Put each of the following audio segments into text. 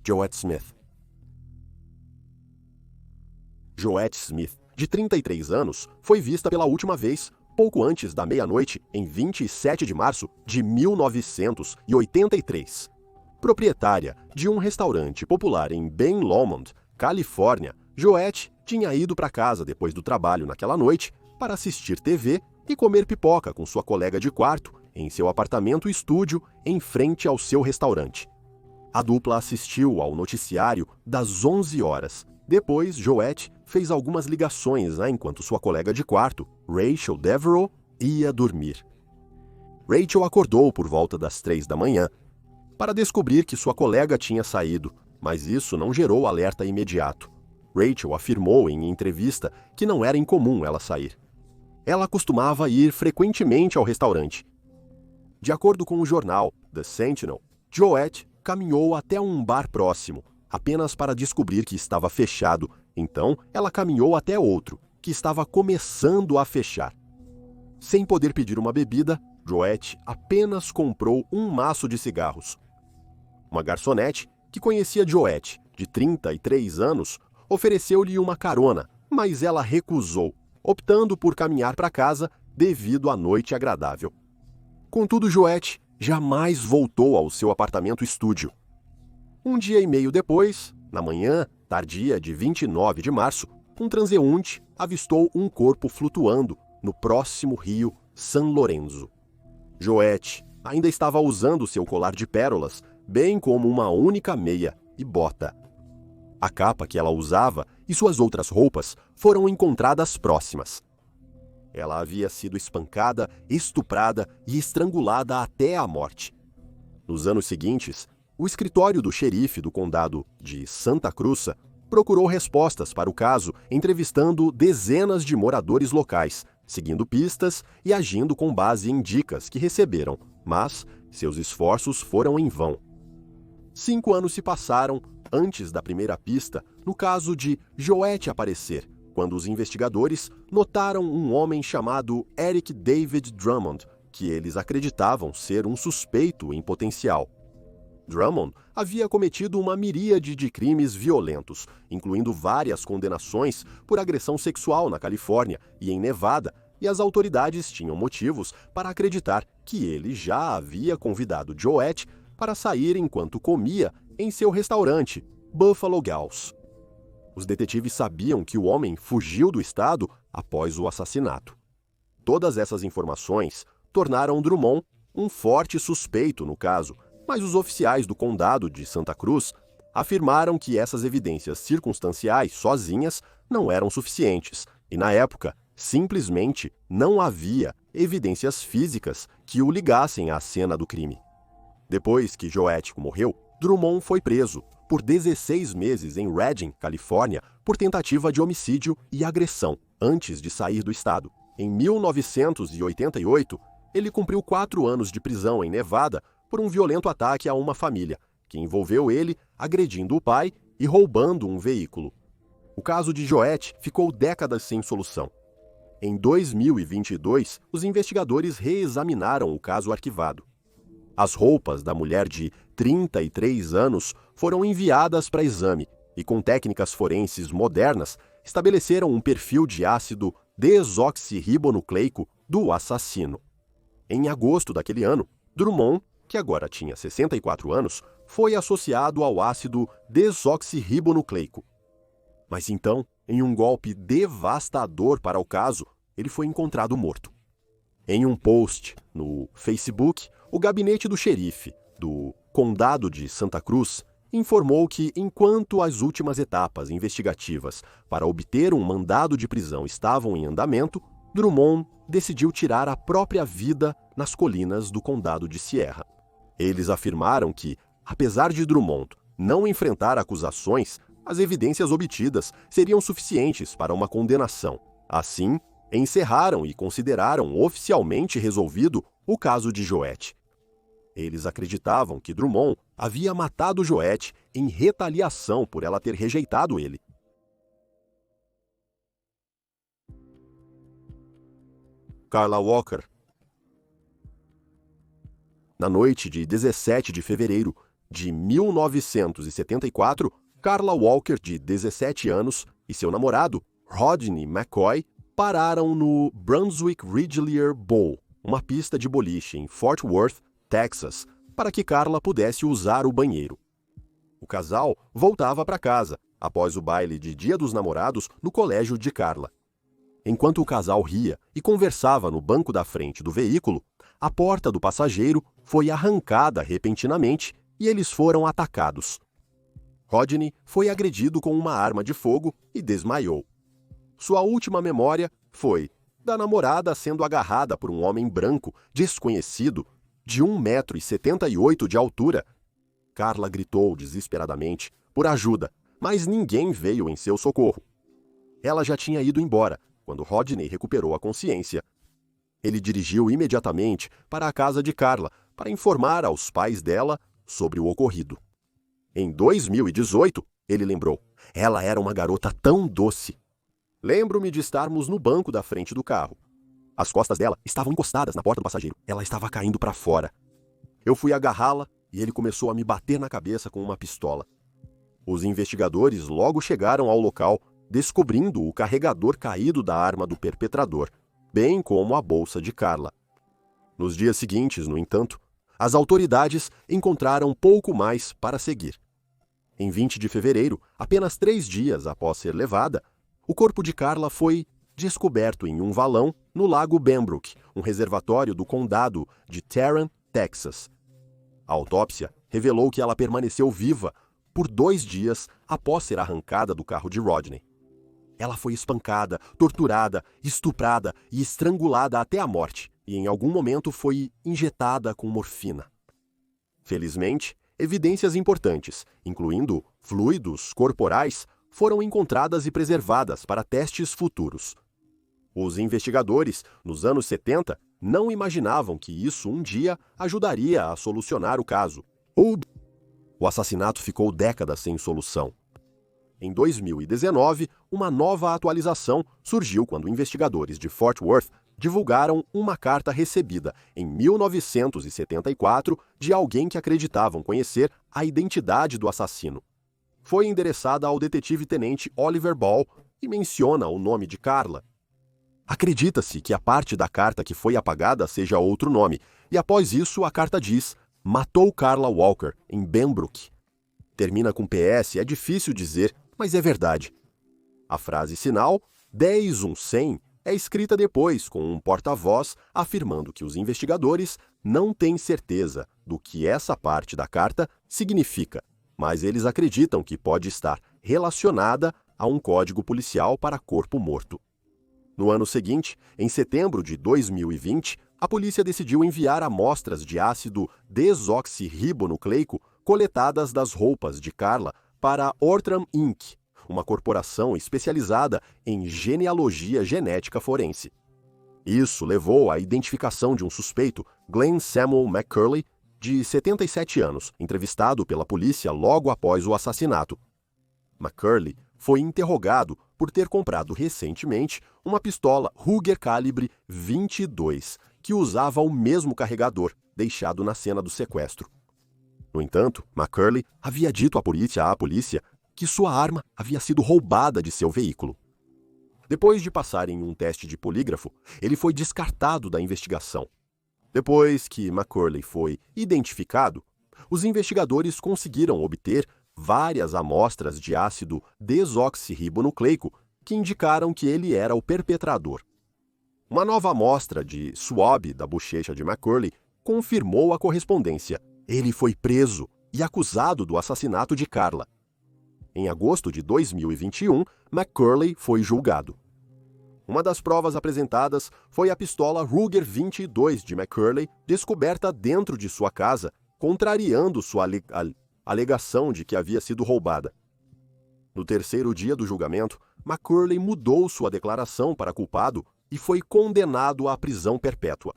Joette Smith. Joette Smith, de 33 anos, foi vista pela última vez pouco antes da meia-noite, em 27 de março de 1983. Proprietária de um restaurante popular em Ben Lomond, Califórnia, Joette tinha ido para casa depois do trabalho naquela noite para assistir TV e comer pipoca com sua colega de quarto em seu apartamento-estúdio em frente ao seu restaurante. A dupla assistiu ao noticiário das 11 horas. Depois, Joette fez algumas ligações enquanto sua colega de quarto, Rachel Devereaux, ia dormir. Rachel acordou por volta das 3 da manhã para descobrir que sua colega tinha saído, mas isso não gerou alerta imediato. Rachel afirmou em entrevista que não era incomum ela sair. Ela costumava ir frequentemente ao restaurante. De acordo com o jornal The Sentinel, Joette caminhou até um bar próximo, apenas para descobrir que estava fechado. Então, ela caminhou até outro, que estava começando a fechar. Sem poder pedir uma bebida, Joette apenas comprou um maço de cigarros. Uma garçonete, que conhecia Joette, de 33 anos, ofereceu-lhe uma carona, mas ela recusou, optando por caminhar para casa devido à noite agradável. Contudo, Joette jamais voltou ao seu apartamento-estúdio. Um dia e meio depois, na manhã tardia de 29 de março, um transeunte avistou um corpo flutuando no próximo rio San Lorenzo. Joette ainda estava usando seu colar de pérolas, bem como uma única meia e bota. A capa que ela usava e suas outras roupas foram encontradas próximas. Ela havia sido espancada, estuprada e estrangulada até a morte. Nos anos seguintes, o escritório do xerife do condado de Santa Cruz procurou respostas para o caso, entrevistando dezenas de moradores locais, seguindo pistas e agindo com base em dicas que receberam, mas seus esforços foram em vão. 5 anos se passaram antes da primeira pista no caso de Joette aparecer, quando os investigadores notaram um homem chamado Eric David Drummond, que eles acreditavam ser um suspeito em potencial. Drummond havia cometido uma miríade de crimes violentos, incluindo várias condenações por agressão sexual na Califórnia e em Nevada, e as autoridades tinham motivos para acreditar que ele já havia convidado Joette para sair enquanto comia em seu restaurante, Buffalo Gals. Os detetives sabiam que o homem fugiu do estado após o assassinato. Todas essas informações tornaram Drummond um forte suspeito no caso, mas os oficiais do condado de Santa Cruz afirmaram que essas evidências circunstanciais sozinhas não eram suficientes e, na época, simplesmente não havia evidências físicas que o ligassem à cena do crime. Depois que Joette morreu, Drummond foi preso por 16 meses em Redding, Califórnia, por tentativa de homicídio e agressão, antes de sair do estado. Em 1988, ele cumpriu 4 anos de prisão em Nevada por um violento ataque a uma família, que envolveu ele agredindo o pai e roubando um veículo. O caso de Joette ficou décadas sem solução. Em 2022, os investigadores reexaminaram o caso arquivado. As roupas da mulher de 33 anos foram enviadas para exame e, com técnicas forenses modernas, estabeleceram um perfil de ácido desoxirribonucleico do assassino. Em agosto daquele ano, Drummond, que agora tinha 64 anos, foi associado ao ácido desoxirribonucleico. Mas então, em um golpe devastador para o caso, ele foi encontrado morto. Em um post no Facebook, o gabinete do xerife do Condado de Santa Cruz informou que, enquanto as últimas etapas investigativas para obter um mandado de prisão estavam em andamento, Drummond decidiu tirar a própria vida nas colinas do Condado de Sierra. Eles afirmaram que, apesar de Drummond não enfrentar acusações, as evidências obtidas seriam suficientes para uma condenação. Assim, encerraram e consideraram oficialmente resolvido o caso de Joette. Eles acreditavam que Drummond havia matado Joette em retaliação por ela ter rejeitado ele. Carla Walker. Na noite de 17 de fevereiro de 1974, Carla Walker, de 17 anos, e seu namorado, Rodney McCoy, pararam no Brunswick Ridgelier Bowl, uma pista de boliche em Fort Worth, Texas, para que Carla pudesse usar o banheiro. O casal voltava para casa, após o baile de Dia dos Namorados no colégio de Carla. Enquanto o casal ria e conversava no banco da frente do veículo, a porta do passageiro foi arrancada repentinamente e eles foram atacados. Rodney foi agredido com uma arma de fogo e desmaiou. Sua última memória foi da namorada sendo agarrada por um homem branco, desconhecido, de 1,78 m de altura. Carla gritou desesperadamente por ajuda, mas ninguém veio em seu socorro. Ela já tinha ido embora quando Rodney recuperou a consciência. Ele dirigiu imediatamente para a casa de Carla para informar aos pais dela sobre o ocorrido. Em 2018, ele lembrou, ela era uma garota tão doce. Lembro-me de estarmos no banco da frente do carro. As costas dela estavam encostadas na porta do passageiro. Ela estava caindo para fora. Eu fui agarrá-la e ele começou a me bater na cabeça com uma pistola. Os investigadores logo chegaram ao local, descobrindo o carregador caído da arma do perpetrador, bem como a bolsa de Carla. Nos dias seguintes, no entanto, as autoridades encontraram pouco mais para seguir. Em 20 de fevereiro, apenas 3 dias após ser levada, o corpo de Carla foi descoberto em um valão no Lago Benbrook, um reservatório do condado de Tarrant, Texas. A autópsia revelou que ela permaneceu viva por 2 dias após ser arrancada do carro de Rodney. Ela foi espancada, torturada, estuprada e estrangulada até a morte, e em algum momento foi injetada com morfina. Felizmente, evidências importantes, incluindo fluidos corporais, foram encontradas e preservadas para testes futuros. Os investigadores, nos anos 70, não imaginavam que isso um dia ajudaria a solucionar o caso. O assassinato ficou décadas sem solução. Em 2019, uma nova atualização surgiu quando investigadores de Fort Worth divulgaram uma carta recebida em 1974 de alguém que acreditavam conhecer a identidade do assassino. Foi endereçada ao detetive-tenente Oliver Ball e menciona o nome de Carla. Acredita-se que a parte da carta que foi apagada seja outro nome, e após isso a carta diz: matou Carla Walker, em Benbrook. Termina com PS, é difícil dizer, mas é verdade. A frase sinal 10100 é escrita depois com um porta-voz afirmando que os investigadores não têm certeza do que essa parte da carta significa, mas eles acreditam que pode estar relacionada a um código policial para corpo morto. No ano seguinte, em setembro de 2020, a polícia decidiu enviar amostras de ácido desoxirribonucleico coletadas das roupas de Carla para a Ortram Inc., uma corporação especializada em genealogia genética forense. Isso levou à identificação de um suspeito, Glenn Samuel McCurley, de 77 anos, entrevistado pela polícia logo após o assassinato. McCurley foi interrogado por ter comprado recentemente uma pistola Ruger calibre .22, que usava o mesmo carregador deixado na cena do sequestro. No entanto, McCurley havia dito à polícia que sua arma havia sido roubada de seu veículo. Depois de passar em um teste de polígrafo, ele foi descartado da investigação. Depois que McCurley foi identificado, os investigadores conseguiram obter várias amostras de ácido desoxirribonucleico que indicaram que ele era o perpetrador. Uma nova amostra de swab da bochecha de McCurley confirmou a correspondência. Ele foi preso e acusado do assassinato de Carla. Em agosto de 2021, McCurley foi julgado. Uma das provas apresentadas foi a pistola Ruger 22 de McCurley, descoberta dentro de sua casa, contrariando sua alegação de que havia sido roubada. No terceiro dia do julgamento, McCurley mudou sua declaração para culpado e foi condenado à prisão perpétua.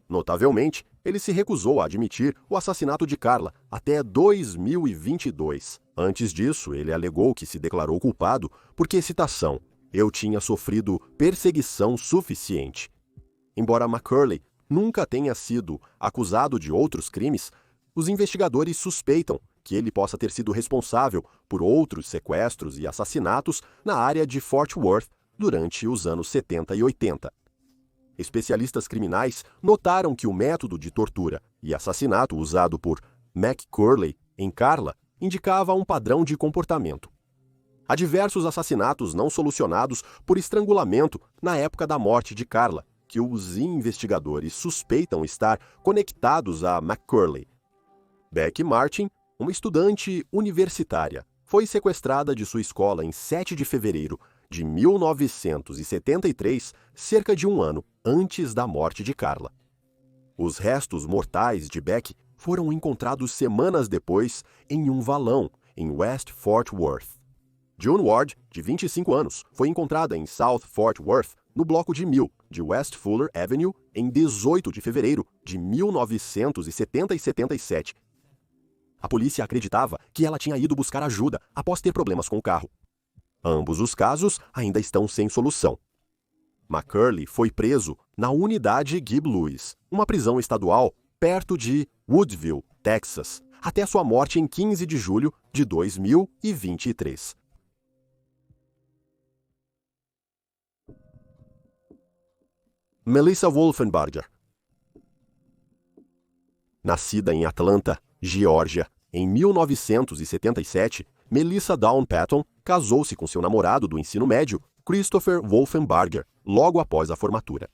Notavelmente, ele se recusou a admitir o assassinato de Carla até 2022. Antes disso, ele alegou que se declarou culpado porque, citação, eu tinha sofrido perseguição suficiente. Embora McCurley nunca tenha sido acusado de outros crimes, os investigadores suspeitam que ele possa ter sido responsável por outros sequestros e assassinatos na área de Fort Worth durante os anos 70 e 80. Especialistas criminais notaram que o método de tortura e assassinato usado por McCurley em Carla indicava um padrão de comportamento. Há diversos assassinatos não solucionados por estrangulamento na época da morte de Carla, que os investigadores suspeitam estar conectados a McCurley. Becky Martin, uma estudante universitária, foi sequestrada de sua escola em 7 de fevereiro de 1973, cerca de um ano antes da morte de Carla. Os restos mortais de Becky foram encontrados semanas depois em um valão em West Fort Worth. June Ward, de 25 anos, foi encontrada em South Fort Worth, no bloco de 1000 de West Fuller Avenue, em 18 de fevereiro de 1977. A polícia acreditava que ela tinha ido buscar ajuda após ter problemas com o carro. Ambos os casos ainda estão sem solução. McCurley foi preso na unidade Gibb Lewis, uma prisão estadual perto de Woodville, Texas, até sua morte em 15 de julho de 2023. Melissa Wolfenbarger. Nascida em Atlanta, Geórgia, em 1977, Melissa Dawn Patton casou-se com seu namorado do ensino médio, Christopher Wolfenbarger, logo após a formatura.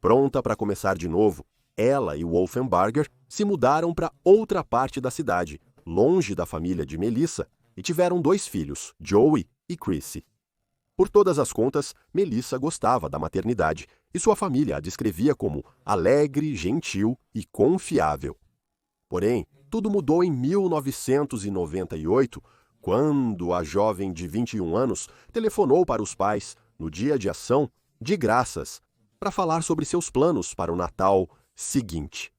Pronta para começar de novo, ela e Wolfenbarger se mudaram para outra parte da cidade, longe da família de Melissa, e tiveram 2 filhos, Joey e Chrissy. Por todas as contas, Melissa gostava da maternidade e sua família a descrevia como alegre, gentil e confiável. Porém, tudo mudou em 1998, quando a jovem de 21 anos telefonou para os pais, no dia de ação, de graças, para falar sobre seus planos para o Natal seguinte.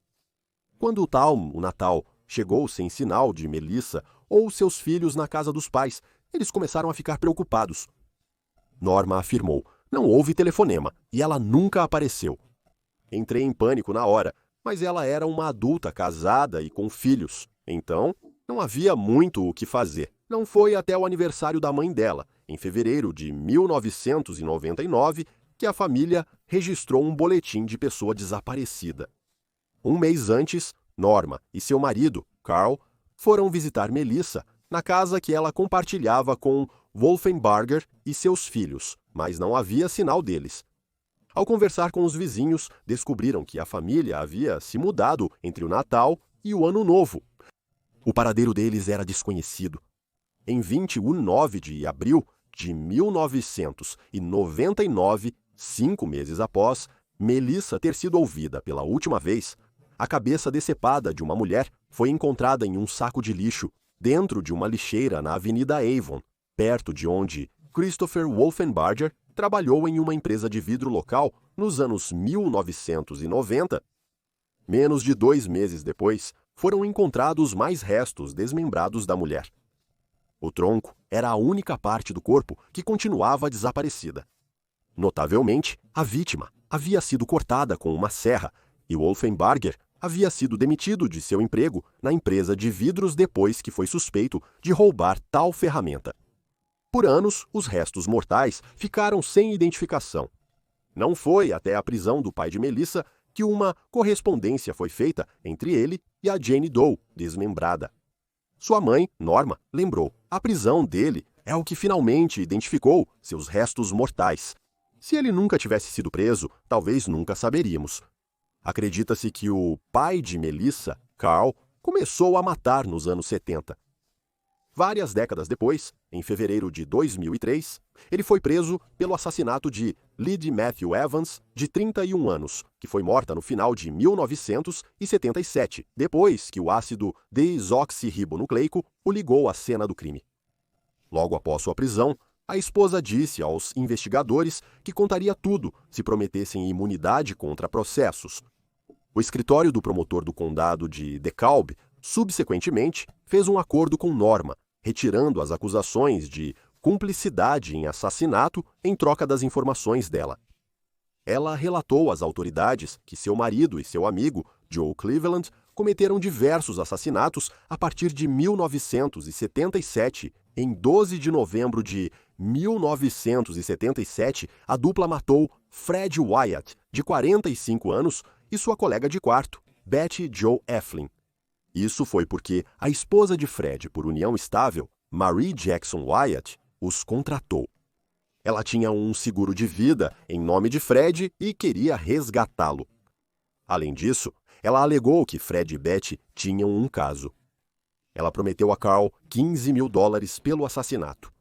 Quando o Natal chegou sem sinal de Melissa ou seus filhos na casa dos pais, eles começaram a ficar preocupados. Norma afirmou: não houve telefonema e ela nunca apareceu. Entrei em pânico na hora, mas ela era uma adulta casada e com filhos, então não havia muito o que fazer. Não foi até o aniversário da mãe dela, em fevereiro de 1999, que a família registrou um boletim de pessoa desaparecida. Um mês antes, Norma e seu marido, Carl, foram visitar Melissa na casa que ela compartilhava com Wolfenbarger e seus filhos, mas não havia sinal deles. Ao conversar com os vizinhos, descobriram que a família havia se mudado entre o Natal e o Ano Novo. O paradeiro deles era desconhecido. Em 29 de abril de 1999, 5 meses após Melissa ter sido ouvida pela última vez, a cabeça decepada de uma mulher foi encontrada em um saco de lixo dentro de uma lixeira na Avenida Avon, perto de onde Christopher Wolfenbarger trabalhou em uma empresa de vidro local nos anos 1990. Menos de 2 meses depois, foram encontrados mais restos desmembrados da mulher. O tronco era a única parte do corpo que continuava desaparecida. Notavelmente, a vítima havia sido cortada com uma serra e Wolfenbarger havia sido demitido de seu emprego na empresa de vidros depois que foi suspeito de roubar tal ferramenta. Por anos, os restos mortais ficaram sem identificação. Não foi até a prisão do pai de Melissa que uma correspondência foi feita entre ele e a Jane Doe, desmembrada. Sua mãe, Norma, lembrou: a prisão dele é o que finalmente identificou seus restos mortais. Se ele nunca tivesse sido preso, talvez nunca saberíamos. Acredita-se que o pai de Melissa, Carl, começou a matar nos anos 70. Várias décadas depois, em fevereiro de 2003, ele foi preso pelo assassinato de Lydia Matthew Evans, de 31 anos, que foi morta no final de 1977, depois que o ácido desoxirribonucleico o ligou à cena do crime. Logo após sua prisão, a esposa disse aos investigadores que contaria tudo se prometessem imunidade contra processos. O escritório do promotor do condado de DeKalb, subsequentemente, fez um acordo com Norma, retirando as acusações de cumplicidade em assassinato em troca das informações dela. Ela relatou às autoridades que seu marido e seu amigo, Joe Cleveland, cometeram diversos assassinatos a partir de 1977. Em 12 de novembro de 1977, a dupla matou Fred Wyatt, de 45 anos, e sua colega de quarto, Betty Jo Eflin. Isso foi porque a esposa de Fred, por união estável, Marie Jackson Wyatt, os contratou. Ela tinha um seguro de vida em nome de Fred e queria resgatá-lo. Além disso, ela alegou que Fred e Betty tinham um caso. Ela prometeu a Carl $15 mil pelo assassinato.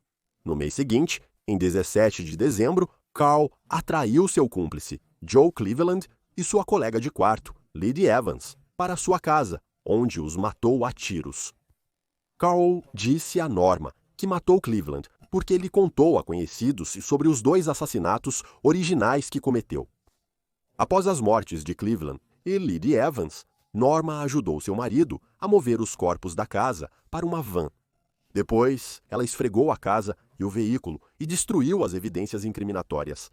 No mês seguinte, em 17 de dezembro, Carl atraiu seu cúmplice, Joe Cleveland, e sua colega de quarto, Liddy Evans, para sua casa, onde os matou a tiros. Carl disse a Norma que matou Cleveland porque ele contou a conhecidos sobre os 2 assassinatos originais que cometeu. Após as mortes de Cleveland e Liddy Evans, Norma ajudou seu marido a mover os corpos da casa para uma van. Depois, ela esfregou a casa e o veículo e destruiu as evidências incriminatórias.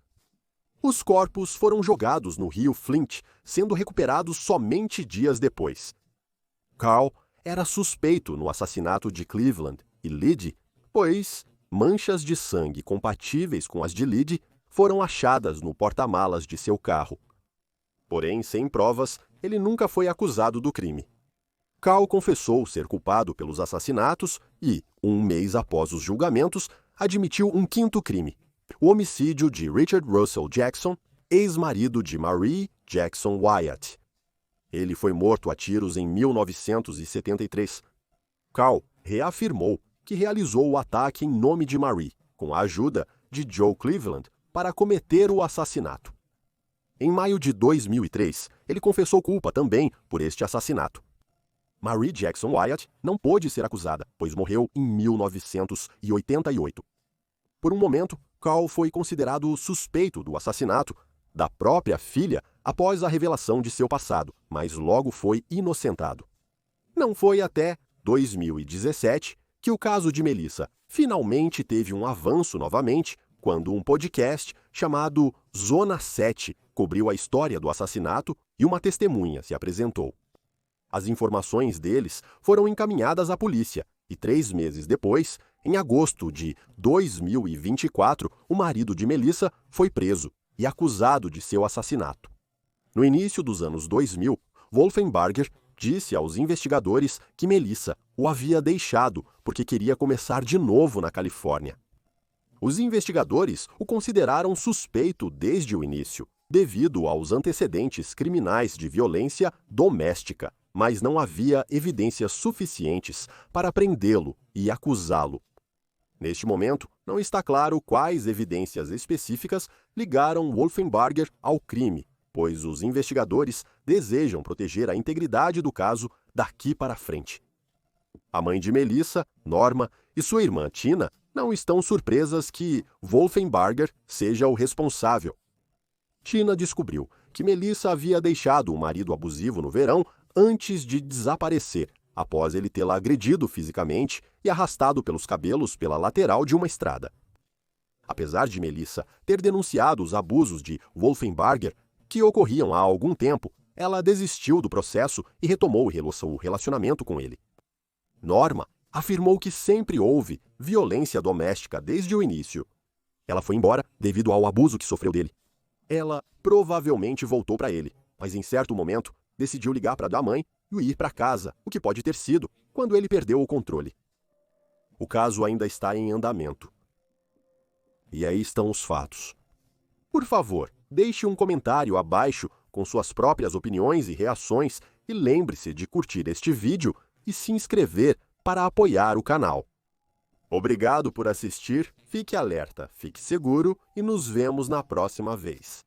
Os corpos foram jogados no rio Flint, sendo recuperados somente dias depois. Carl era suspeito no assassinato de Cleveland e Liddy, pois manchas de sangue compatíveis com as de Liddy foram achadas no porta-malas de seu carro. Porém, sem provas, ele nunca foi acusado do crime. Carl confessou ser culpado pelos assassinatos e, um mês após os julgamentos, admitiu um 5º crime: o homicídio de Richard Russell Jackson, ex-marido de Marie Jackson Wyatt. Ele foi morto a tiros em 1973. Carl reafirmou que realizou o ataque em nome de Marie, com a ajuda de Joe Cleveland, para cometer o assassinato. Em maio de 2003, ele confessou culpa também por este assassinato. Marie Jackson Wyatt não pôde ser acusada, pois morreu em 1988. Por um momento, Carl foi considerado suspeito do assassinato da própria filha após a revelação de seu passado, mas logo foi inocentado. Não foi até 2017 que o caso de Melissa finalmente teve um avanço novamente, quando um podcast chamado Zona 7 cobriu a história do assassinato e uma testemunha se apresentou. As informações deles foram encaminhadas à polícia e 3 meses depois, em agosto de 2024, o marido de Melissa foi preso e acusado de seu assassinato. No início dos anos 2000, Wolfenbarger disse aos investigadores que Melissa o havia deixado porque queria começar de novo na Califórnia. Os investigadores o consideraram suspeito desde o início, devido aos antecedentes criminais de violência doméstica, mas não havia evidências suficientes para prendê-lo e acusá-lo. Neste momento, não está claro quais evidências específicas ligaram Wolfenbarger ao crime, pois os investigadores desejam proteger a integridade do caso daqui para frente. A mãe de Melissa, Norma, e sua irmã Tina não estão surpresas que Wolfenbarger seja o responsável. Tina descobriu que Melissa havia deixado o marido abusivo no verão antes de desaparecer, após ele tê-la agredido fisicamente e arrastado pelos cabelos pela lateral de uma estrada. Apesar de Melissa ter denunciado os abusos de Wolfenbarger, que ocorriam há algum tempo, ela desistiu do processo e retomou o relacionamento com ele. Norma afirmou que sempre houve violência doméstica desde o início. Ela foi embora devido ao abuso que sofreu dele. Ela provavelmente voltou para ele, mas em certo momento decidiu ligar para a mãe e ir para casa, o que pode ter sido quando ele perdeu o controle. O caso ainda está em andamento. E aí estão os fatos. Por favor, deixe um comentário abaixo com suas próprias opiniões e reações e lembre-se de curtir este vídeo e se inscrever para apoiar o canal. Obrigado por assistir, fique alerta, fique seguro e nos vemos na próxima vez.